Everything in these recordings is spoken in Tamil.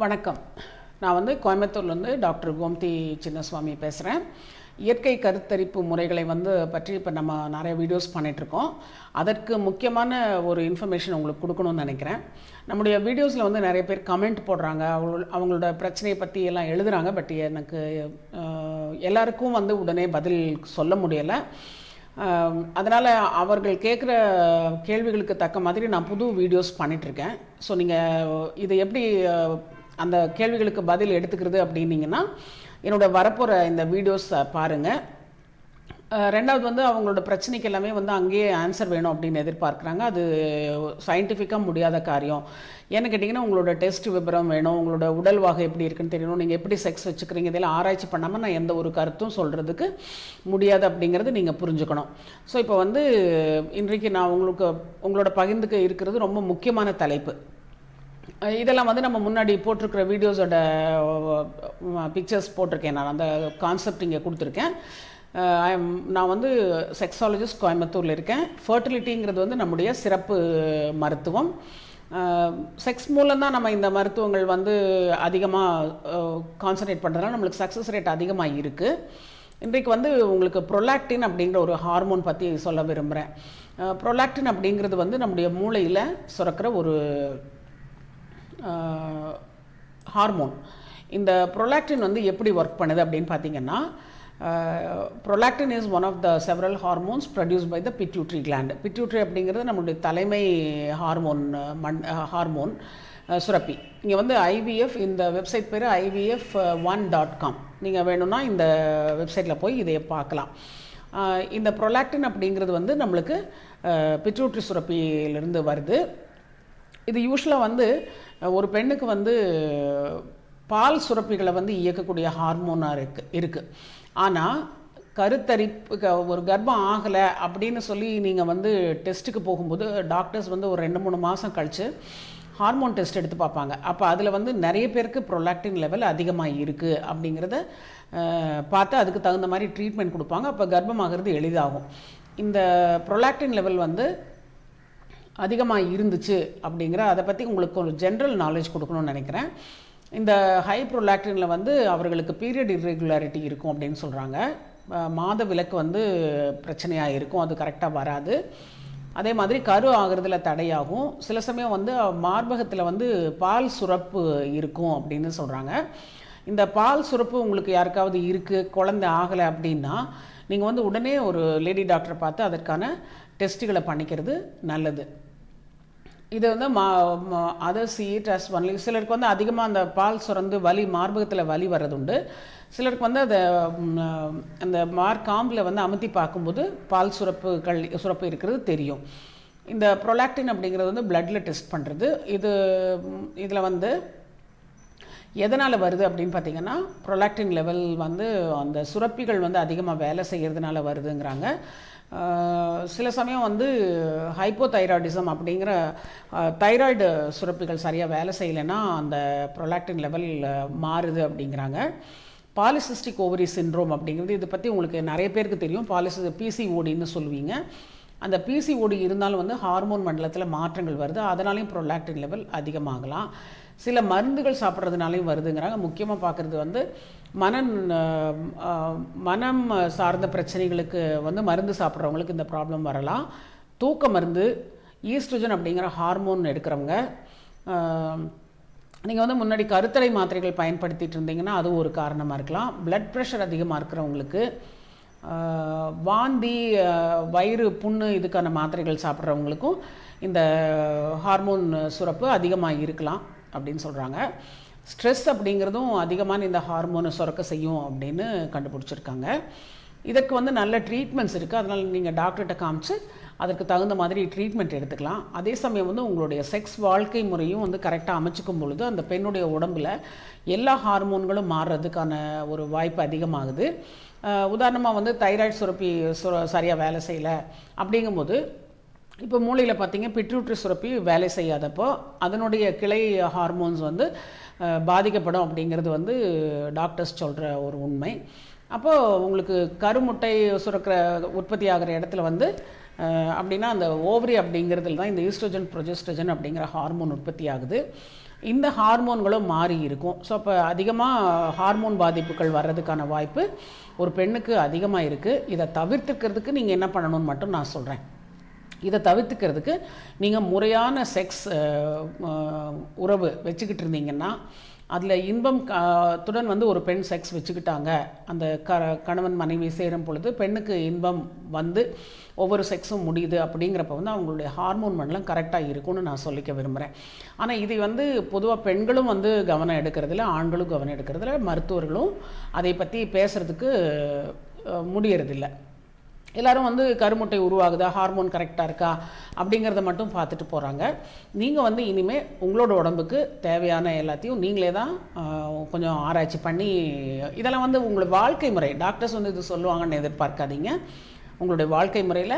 வணக்கம். நான் வந்து கோயம்புத்தூர்லேருந்து டாக்டர் கோமதி சின்னசுவாமி பேசுகிறேன். இயற்கை கருத்தரிப்பு முறைகளை பற்றி இப்போ நம்ம நிறைய வீடியோஸ் பண்ணிகிட்ருக்கோம். அதற்கு முக்கியமான ஒரு இன்ஃபர்மேஷன் உங்களுக்கு கொடுக்கணும்னு நினைக்கிறேன். நம்முடைய வீடியோஸில் நிறைய பேர் கமெண்ட் போடுறாங்க, அவங்களோட பிரச்சனையை பற்றி எல்லாம் எழுதுகிறாங்க. பட் எனக்கு எல்லாருக்கும் உடனே பதில் சொல்ல முடியலை. அதனால் அவர்கள் கேட்குற கேள்விகளுக்கு தக்க மாதிரி நான் புது வீடியோஸ் பண்ணிகிட்ருக்கேன். ஸோ நீங்கள் இதை எப்படி அந்த கேள்விகளுக்கு பதில் எடுத்துக்கிறது அப்படின்னீங்கன்னா என்னோடய வரப்போகிற இந்த வீடியோஸ் பாருங்கள். ரெண்டாவது அவங்களோட பிரச்சனைக்கு எல்லாமே அங்கேயே ஆன்சர் வேணும் அப்படின்னு எதிர்பார்க்குறாங்க. அது சயின்டிஃபிக்காக முடியாத காரியம். ஏன்னு கேட்டிங்கன்னா உங்களோட டெஸ்ட் விபரம் வேணும், உங்களோட உடல் வாகை எப்படி இருக்குன்னு தெரியணும், நீங்கள் எப்படி செக்ஸ் வச்சுக்கிறீங்க, இதெல்லாம் ஆராய்ச்சி பண்ணாமல் நான் எந்த ஒரு கருத்தும் சொல்கிறதுக்கு முடியாது அப்படிங்கிறது நீங்கள் புரிஞ்சுக்கணும். ஸோ இப்போ இன்றைக்கு நான் உங்களோட பகிர்ந்துக்க இருக்கிறது ரொம்ப முக்கியமான தலைப்பு. இதெல்லாம் நம்ம முன்னாடி போட்டிருக்கிற வீடியோஸோட பிக்சர்ஸ் போட்டிருக்கேன். நான் அந்த கான்செப்ட் இங்கே கொடுத்துருக்கேன். நான் செக்ஸாலஜிஸ்ட், கோயம்புத்தூரில் இருக்கேன். ஃபர்டிலிட்டிங்கிறது நம்முடைய சிறப்பு மருத்துவம். செக்ஸ் மூலம்தான் நம்ம இந்த மருத்துவங்கள் அதிகமாக கான்சன்ட்ரேட் பண்ணுறதுனால நம்மளுக்கு சக்ஸஸ் ரேட் அதிகமாக இருக்குது. இன்றைக்கு உங்களுக்கு ப்ரொலாக்டின் அப்படிங்கிற ஒரு ஹார்மோன் பற்றி சொல்ல விரும்புகிறேன். ப்ரொலாக்டின் அப்படிங்கிறது நம்முடைய மூளையில் சுரக்கிற ஒரு ஹார்மோன். இந்த ப்ரொலாக்டின் எப்படி ஒர்க் பண்ணுது அப்படின்னு பார்த்தீங்கன்னா, prolactin is one of the several hormones produce by the pituitary gland. Pituitary அப்படிங்கிறது நம்மளுடைய தலைமை ஹார்மோன் சுரப்பி. இங்கே ஐவிஎஃப், இந்த வெப்சைட் பேர் IVF1.com. நீங்கள் வேணும்னா இந்த வெப்சைட்டில் போய் இதை பார்க்கலாம். இந்த ப்ரொலாக்டின் அப்படிங்கிறது நம்மளுக்கு பிட்யூட்ரி சுரப்பியிலிருந்து வருது. இது யூஸ்வலாக ஒரு பெண்ணுக்கு பால் சுரப்பிகளை இயக்கக்கூடிய ஹார்மோனாக இருக்குது. ஆனால் கருத்தரிப்பு ஒரு கர்ப்பம் ஆகலை அப்படின்னு சொல்லி நீங்கள் டெஸ்ட்டுக்கு போகும்போது டாக்டர்ஸ் ஒரு 2-3 மாதம் கழித்து ஹார்மோன் டெஸ்ட் எடுத்து பார்ப்பாங்க. அப்போ அதில் நிறைய பேருக்கு ப்ரொலாக்டின் லெவல் அதிகமாக இருக்குது அப்படிங்கிறத பார்த்து அதுக்கு தகுந்த மாதிரி ட்ரீட்மெண்ட் கொடுப்பாங்க. அப்போ கர்ப்பமாகிறது எளிதாகும். இந்த ப்ரொலாக்டின் லெவல் அதிகமாக இருந்துச்சு அப்படிங்கிற அதை பற்றி உங்களுக்கு ஒரு ஜென்ரல் நாலேஜ் கொடுக்கணும்னு நினைக்கிறேன். இந்த ஹை ப்ரொலாக்டினில் அவர்களுக்கு பீரியட் இர்ரெகுலாரிட்டி இருக்கும் அப்படின்னு சொல்கிறாங்க. மாத விலக்கு பிரச்சனையாக இருக்கும், அது கரெக்டாக வராது. அதே மாதிரி கரு ஆகிறதுல தடையாகும். சில சமயம் மார்பகத்தில் பால் சுரப்பு இருக்கும் அப்படின்னு சொல்கிறாங்க. இந்த பால் சுரப்பு உங்களுக்கு யாருக்காவது இருக்குது, குழந்தை ஆகலை அப்படின்னா நீங்கள் உடனே ஒரு லேடி டாக்டரை பார்த்து அதற்கான டெஸ்ட்டுகளை பண்ணிக்கிறது நல்லது. இது அதர் சீட் அஸ் ஒன்லி. சிலருக்கு அதிகமாக அந்த பால் சுரந்து வலி, மார்பகத்தில் வலி வர்றதுண்டு. சிலருக்கு அதை அந்த காம்பில் அமுத்தி பார்க்கும்போது பால் சுரப்பு இருக்கிறது தெரியும். இந்த ப்ரொலாக்டின் அப்படிங்கிறது பிளட்டில் டெஸ்ட் பண்ணுறது. இதில் எதனால் வருது அப்படின்னு பார்த்தீங்கன்னா, ப்ரொலாக்டின் லெவல் அந்த சுரப்பிகள் அதிகமாக வேலை செய்கிறதுனால வருதுங்கிறாங்க. சில சமயம் ஹைப்போதைராய்டிசம் அப்படிங்கிற தைராய்டு சுரப்பிகள் சரியாக வேலை செய்யலைன்னா அந்த ப்ரொலாக்டின் லெவல் மாறுது அப்படிங்கிறாங்க. பாலிசிஸ்டிக் ஓவரி சிண்ட்ரோம் அப்படிங்கிறது, இதை பற்றி உங்களுக்கு நிறைய பேருக்கு தெரியும். PCODன்னு சொல்லுவீங்க. அந்த PCOD இருந்தாலும் ஹார்மோன் மண்டலத்தில் மாற்றங்கள் வருது. அதனாலையும் ப்ரொலாக்டின் லெவல் அதிகமாகலாம். சில மருந்துகள் சாப்பிட்றதுனாலையும் வருதுங்கிறாங்க. முக்கியமாக பார்க்குறது மனம் சார்ந்த பிரச்சனைகளுக்கு மருந்து சாப்பிட்றவங்களுக்கு இந்த ப்ராப்ளம் வரலாம். தூக்க மருந்து, ஈஸ்ட்ரோஜன் அப்படிங்கிற ஹார்மோன் எடுக்கிறவங்க, நீங்கள் முன்னாடி கருத்தடை மாத்திரைகள் பயன்படுத்திகிட்டு இருந்தீங்கன்னா அது ஒரு காரணமாக இருக்கலாம். பிளட் ப்ரெஷர் அதிகமாக இருக்கிறவங்களுக்கு, வாந்தி, வயிறு புண்ணு, இதுக்கான மாத்திரைகள் சாப்பிட்றவங்களுக்கும் இந்த ஹார்மோன் சுரப்பு அதிகமாக இருக்கலாம் அப்படின்னு சொல்கிறாங்க. ஸ்ட்ரெஸ் அப்படிங்கிறதும் அதிகமான இந்த ஹார்மோனை சுரக்க செய்யும் அப்படின்னு கண்டுபிடிச்சிருக்காங்க. இதற்கு நல்ல ட்ரீட்மெண்ட்ஸ் இருக்குது. அதனால் நீங்கள் டாக்டர்கிட்ட காமிச்சு அதற்கு தகுந்த மாதிரி ட்ரீட்மெண்ட் எடுத்துக்கலாம். அதே சமயம் உங்களுடைய செக்ஸ் வாழ்க்கை முறையும் கரெக்டாக அமைச்சிக்கும் பொழுது அந்த பெண்ணுடைய உடம்பில் எல்லா ஹார்மோன்களும் மாறுறதுக்கான ஒரு வாய்ப்பு அதிகமாகுது. உதாரணமாக தைராய்டு சுரப்பி சரியாக வேலை செய்யலை அப்படிங்கும்போது, இப்போ மூளையில் பார்த்தீங்க பிட்யூட்ரி சுரப்பி வேலை செய்யாதப்போ அதனுடைய கிளை ஹார்மோன்ஸ் பாதிக்கப்படும் அப்படிங்கிறது டாக்டர்ஸ் சொல்கிற ஒரு உண்மை. அப்போது உங்களுக்கு கருமுட்டை சுரக்கிற உற்பத்தி ஆகிற இடத்துல அப்படின்னா அந்த ஓவரி அப்படிங்கிறதுல தான் இந்த ஈஸ்ட்ரோஜன் ப்ரொஜெஸ்ட்ரோஜன் அப்படிங்கிற ஹார்மோன் உற்பத்தி ஆகுது. இந்த ஹார்மோன்களும் மாறி இருக்கும். ஸோ அப்போ அதிகமாக ஹார்மோன் பாதிப்புகள் வர்றதுக்கான வாய்ப்பு ஒரு பெண்ணுக்கு அதிகமாக இருக்குது. இதை தவிர்த்துக்கிறதுக்கு நீங்கள் என்ன பண்ணணும்னு மட்டும் நான் சொல்கிறேன். இதை தவிர்த்துக்கிறதுக்கு நீங்கள் முறையான செக்ஸ் உறவு வச்சுக்கிட்டு இருந்தீங்கன்னா, அதில் இன்பம் துடன் வந்து ஒரு பெண் செக்ஸ் வச்சுக்கிட்டாங்க, அந்த கணவன் மனைவி சேரும் பொழுது பெண்ணுக்கு இன்பம் வந்து ஒவ்வொரு செக்ஸும் முடியுது அப்படிங்கிறப்ப வந்து அவங்களுடைய ஹார்மோன் மண்டலம் கரெக்டாக இருக்கும்னு நான் சொல்லிக்க விரும்புகிறேன். ஆனால் இது வந்து பொதுவாக பெண்களும் வந்து கவனம் எடுக்கிறதில்ல, ஆண்களும் கவனம் எடுக்கிறதில்ல, மருத்துவர்களும் அதை பற்றி பேசுகிறதுக்கு முடியறதில்லை. எல்லோரும் வந்து கருமுட்டை உருவாகுதா, ஹார்மோன் கரெக்டாக இருக்கா அப்படிங்கிறத மட்டும் பார்த்துட்டு போகிறாங்க. நீங்கள் வந்து இனிமேல் உங்களோட உடம்புக்கு தேவையான எல்லாத்தையும் நீங்களே தான் கொஞ்சம் ஆராய்ச்சி பண்ணி, இதெல்லாம் வந்து உங்களோட வாழ்க்கை முறை, டாக்டர்ஸ் வந்து இது சொல்லுவாங்கன்னு எதிர்பார்க்காதீங்க. உங்களுடைய வாழ்க்கை முறையில்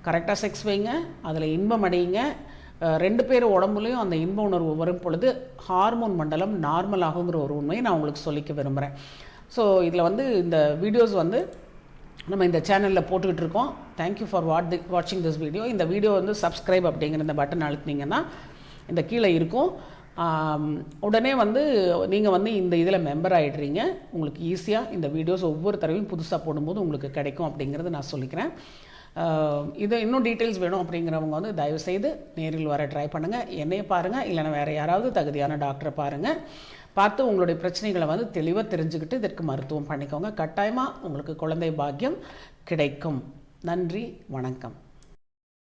கரெக்டாக செக்ஸ் வைங்க, அதில் இன்பம் அடையுங்க. 2 பேர் உடம்புலையும் அந்த இன்ப உணர்வு வரும் பொழுது ஹார்மோன் மண்டலம் நார்மல் ஆகுங்கிற ஒரு உண்மையை நான் உங்களுக்கு சொல்லிக்க விரும்புகிறேன். ஸோ இதில் வந்து இந்த வீடியோஸ் வந்து நம்ம இந்த சேனலில் போட்டுக்கிட்டு இருக்கோம். தேங்க்யூ ஃபார் வாட்சிங் திஸ் வீடியோ. இந்த வீடியோ வந்து சப்ஸ்கிரைப் அப்படிங்கிற இந்த பட்டன் அழுத்தினீங்கன்னா இந்த கீழே இருக்கும். உடனே வந்து நீங்கள் வந்து இந்த இதில் மெம்பர் ஆகிடுறீங்க. உங்களுக்கு ஈஸியாக இந்த வீடியோஸ் ஒவ்வொரு தடவையும் புதுசாக போடும்போது உங்களுக்கு கிடைக்கும் அப்படிங்கிறது நான் சொல்லிக்கிறேன். இது இன்னும் டீட்டெயில்ஸ் வேணும் அப்படிங்கிறவங்க வந்து தயவுசெய்து நேரில் வர ட்ரை பண்ணுங்கள். என்னையை பாருங்கள், இல்லைன்னா வேறு யாராவது தகுதியான டாக்டரை பாருங்கள். பார்த்து உங்களுடைய பிரச்சனைகளை வந்து தெளிவாக தெரிஞ்சுக்கிட்டு இதற்கு மருத்துவம் பண்ணிக்கோங்க. கட்டாயமாக உங்களுக்கு குழந்தை பாக்கியம் கிடைக்கும். நன்றி, வணக்கம்.